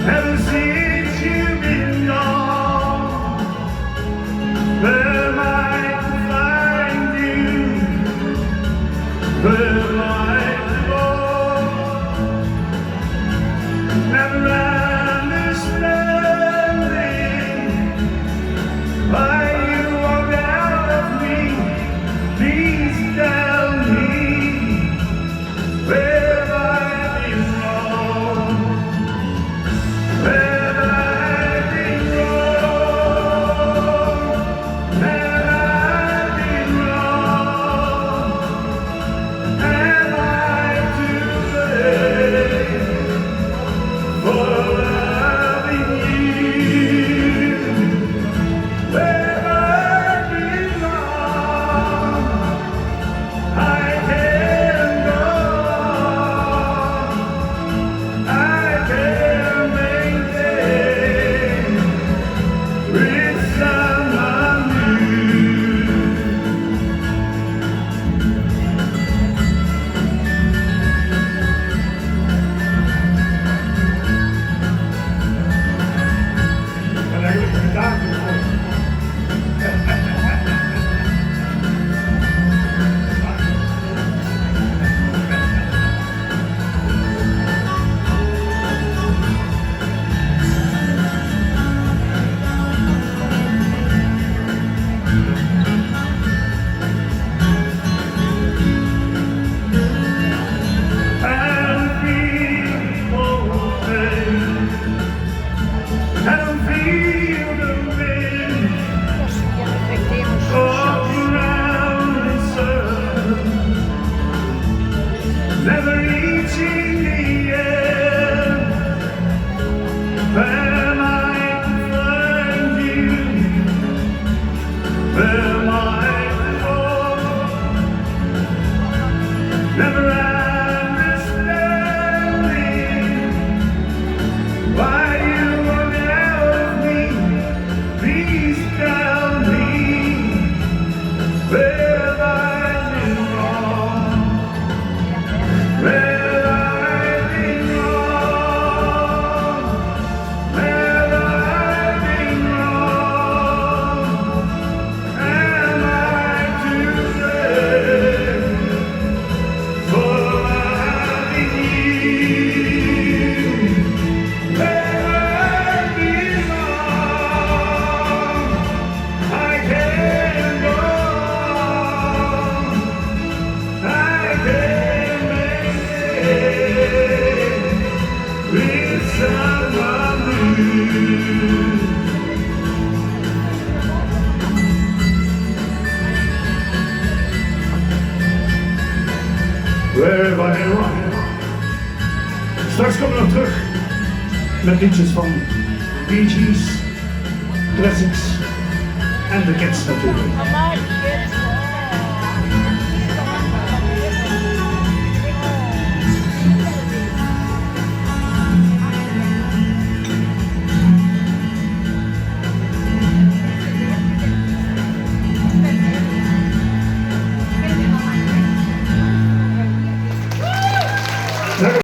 Ever since you've been gone, where might I find you? Where might I go? Never understanding why you walked out of me. Please tell me where I've been wrong. Where I've been wrong. Where I've been wrong. Am I too late for loving you? Where I've been wrong, I can't go on. I can't maintain with someone new. En eigenlijk gedaan voor. I don't feel the wind all around in circles, never reaching the end. Where might I find you? Where might I go? Never understanding why you walked out of me. Please tell me where I've been wrong. Where I've been wrong. Where I've been wrong. Am I too late for loving you? Where I've been wrong, I can't go on. I can't maintain with someone new. Where have I been wrong? Straks komen we nog terug met liedjes van Bee Gees, Classics en de Cats natuurlijk.